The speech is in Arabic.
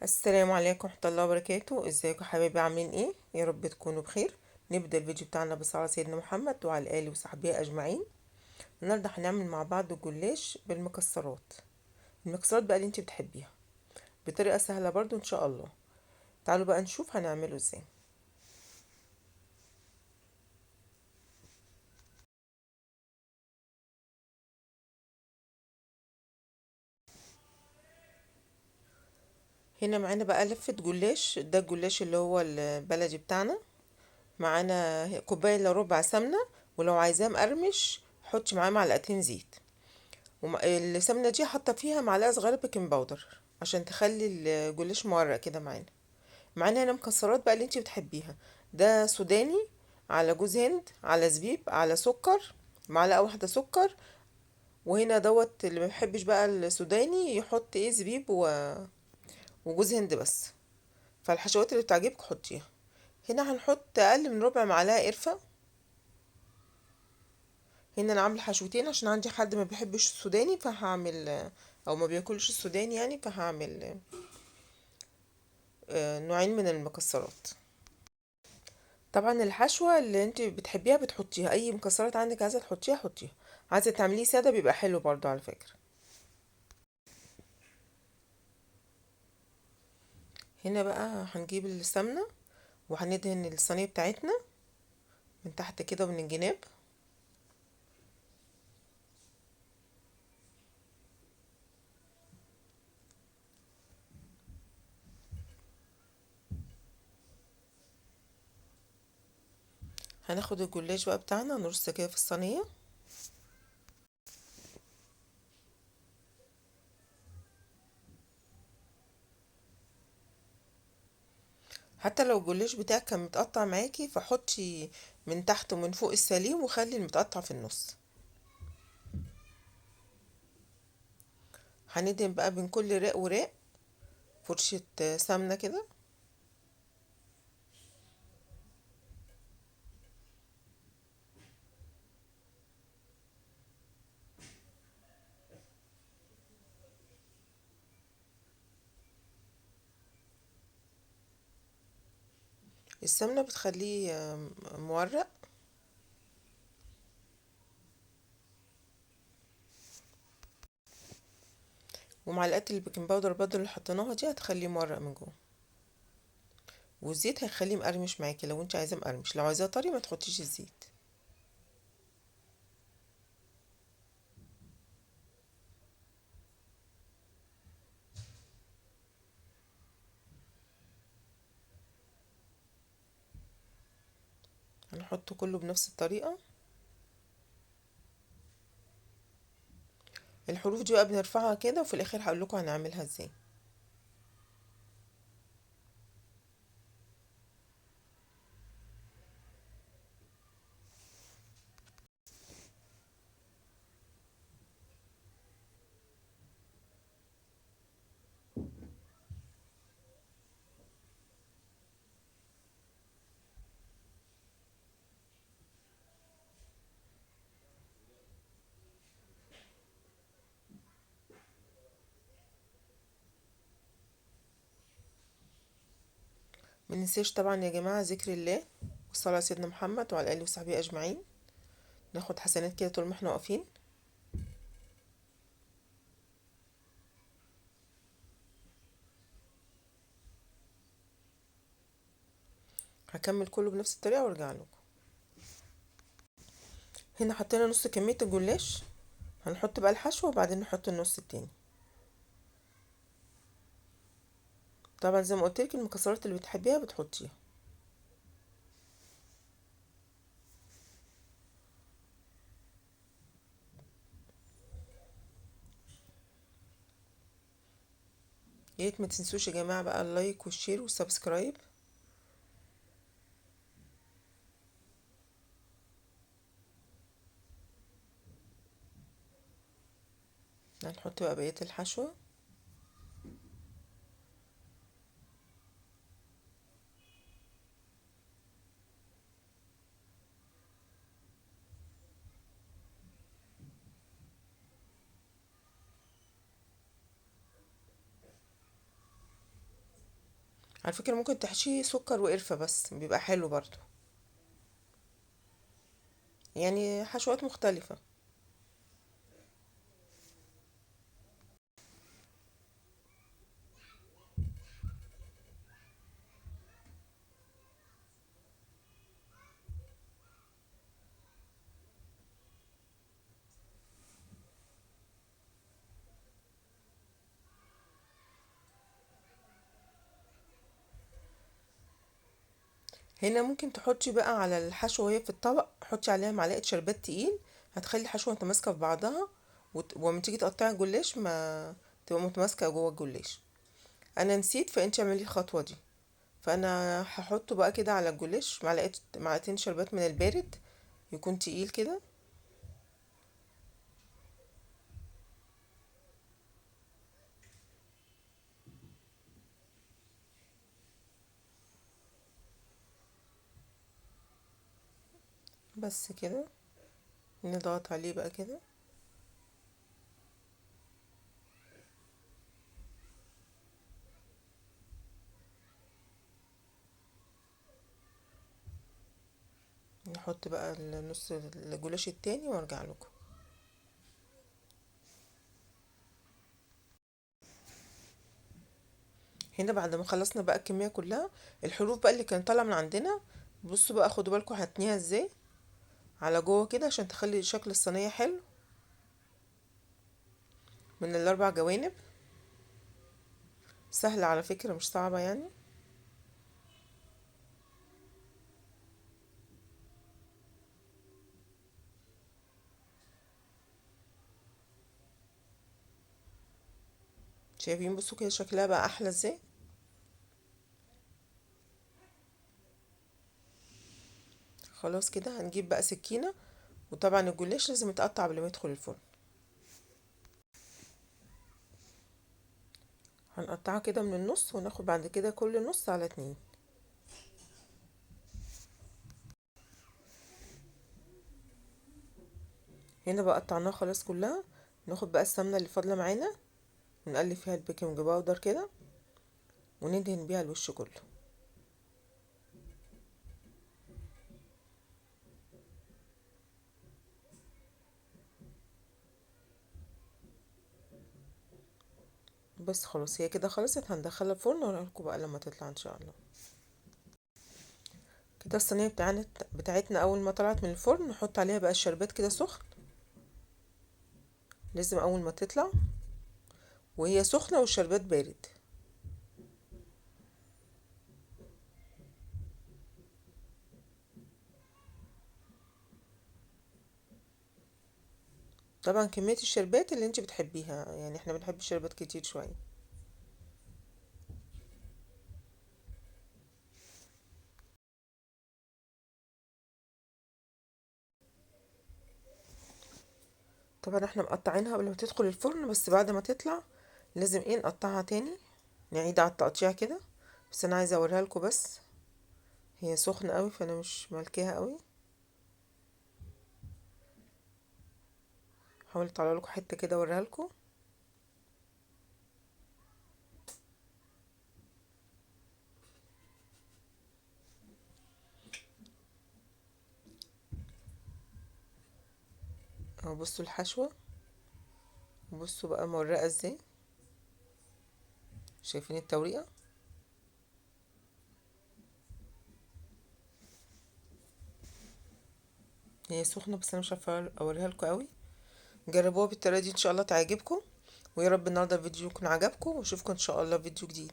السلام عليكم ورحمة الله وبركاته. ازيكم حبايبي؟ عاملين ايه؟ يا رب تكونوا بخير. نبدأ الفيديو بتاعنا بالصلاة على سيدنا محمد وعلى آله وصحبه أجمعين. النهاردة هنعمل مع بعض جلاش بالمكسرات. المكسرات بقى اللي انت بتحبيها بطريقة سهلة برضو ان شاء الله. تعالوا بقى نشوف هنعمله ازاي. هنا معانا بقى لفة جلاش، ده الجلاش اللي هو البلدي بتاعنا. معانا كوباية الا ربع سمنة، ولو عايزاه مقرمش حطي معاه معلقتين زيت. السمنة دي حاطة فيها معلقة صغيرة بيكنج باودر عشان تخلي الجلاش مورق كده معانا. معانا هنا مكسرات بقى اللي انتي بتحبيها، ده سوداني، على جوز هند، على زبيب، على سكر، معلقة واحدة سكر. وهنا دوت اللي ما بيحبش بقى السوداني يحط ايه زبيب وجوز هند بس. فالحشوات اللي بتعجبك حطيها. هنا هنحط اقل من ربع معلقة قرفة. هنا انا عامله حشوتين عشان عندي حد ما بيحبش السوداني فهعمل، او ما بياكلش السوداني يعني، فهعمل نوعين من المكسرات. طبعا الحشوة اللي انت بتحبيها بتحطيها، اي مكسرات عندك عايزة تحطيها حطيها، عايزة تعمليه سادة بيبقى حلو برضو على فكرة. هنا بقى هنجيب السمنة وهندهن الصينية بتاعتنا من تحت كده ومن الجناب. هناخد الجلاش بقى بتاعنا نرص كده في الصينية. حتى لو الجلاش بتاعك كان متقطع معاكي فحطي من تحت ومن فوق السليم وخلي المتقطع في النص. هندهن بقى بين كل راق وراق فرشة سمنة كده. السمنة بتخليه مورق. ومعلقة البيكنج باودر برضه اللي حطيناها دي هتخليه مورق من جوه. والزيت هيخليه مقرمش معاكي لو انت عايزاه مقرمش، لو عايزاه طري ما تحطيش الزيت. هنحطه كله بنفس الطريقة. الحروف دي بقى بنرفعها كده وفي الاخر هقول لكم هنعملها ازاي. مننساش طبعا يا جماعة ذكر الله والصلاة على سيدنا محمد وعلى آله وصحبه أجمعين. ناخد حسنات كده طول ما احنا واقفين. هكمل كله بنفس الطريقة وارجع لكم. هنا حطينا نص كمية الجلاش، هنحط بقى الحشو وبعدين نحط النص التاني. طبعا زي ما قلتلك المكسرات اللي بتحبيها بتحطيها. يا ريت ما تنسوش يا جماعة بقى اللايك والشير والسبسكرايب. هنحط بقى بقية الحشوة. على فكرة ممكن تحشيه سكر وقرفة بس بيبقى حلو برضو، يعني حشوات مختلفة. هنا ممكن تحطي بقى على الحشوة وهي في الطبق، حطي عليها معلقة شربات تقيل، هتخلي الحشوة متماسكة في بعضها، وما تيجي تقطعي الجلاش ما تبقى متماسكة جوه الجلاش. انا نسيت، فانت اعملي الخطوة دي. فانا هحطه بقى كده على الجلاش، معلقتين شربات من البارد، يكون تقيل كده. بس كده، نضغط عليه بقى كده. نحط بقى النص الجلاش التاني وارجع لكم. هنا بعد ما خلصنا بقى الكمية كلها، الحروف بقى اللي كان طالعة من عندنا، بصوا بقى خدوا بالكم هتنيها ازاي على جوه كده عشان تخلي شكل الصينية حلو من الاربع جوانب. سهلة على فكرة، مش صعبة يعني. شايفين؟ بصوا كده شكلها بقى احلى ازاي. خلاص كده هنجيب بقى سكينة، وطبعا الجلاش لازم يتقطع قبل ما يدخل الفرن. هنقطعها كده من النص، وناخد بعد كده كل نص على اتنين. هنا بقى قطعناها خلاص كلها. ناخد بقى السمنة اللي فاضلة معانا، ونقلب فيها البيكنج باودر كده، وندهن بيها الوش كله. بس خلاص هي كده خلصت، هندخلها الفرن واوريلكوا بقى لما تطلع ان شاء الله. كده الصينية بتاعتنا اول ما طلعت من الفرن، نحط عليها بقى الشربات كده سخن. لازم اول ما تطلع وهي سخنة والشربات بارد. طبعا كمية الشربات اللي انت بتحبيها، يعني احنا بنحب الشربات كتير شوية. طبعا احنا مقطعينها قبل ما تدخل الفرن، بس بعد ما تطلع لازم ايه نقطعها تاني، نعيد على التقطيع كده. بس انا عايزه اوريها لكم، بس هي سخنه قوي فانا مش مالكاها قوي. حاولت اطلع لكم حته كده اوريها لكم. اهو بصوا الحشوه، وبصوا بقى مورقه ازاي. شايفين التوريقه؟ هي سخنه بس انا مش عارفه اوريها لكم قوي. جربوها بالطريقه دي ان شاء الله تعجبكم. ويا رب النهارده الفيديو يكون عجبكم، واشوفكم ان شاء الله في فيديو جديد.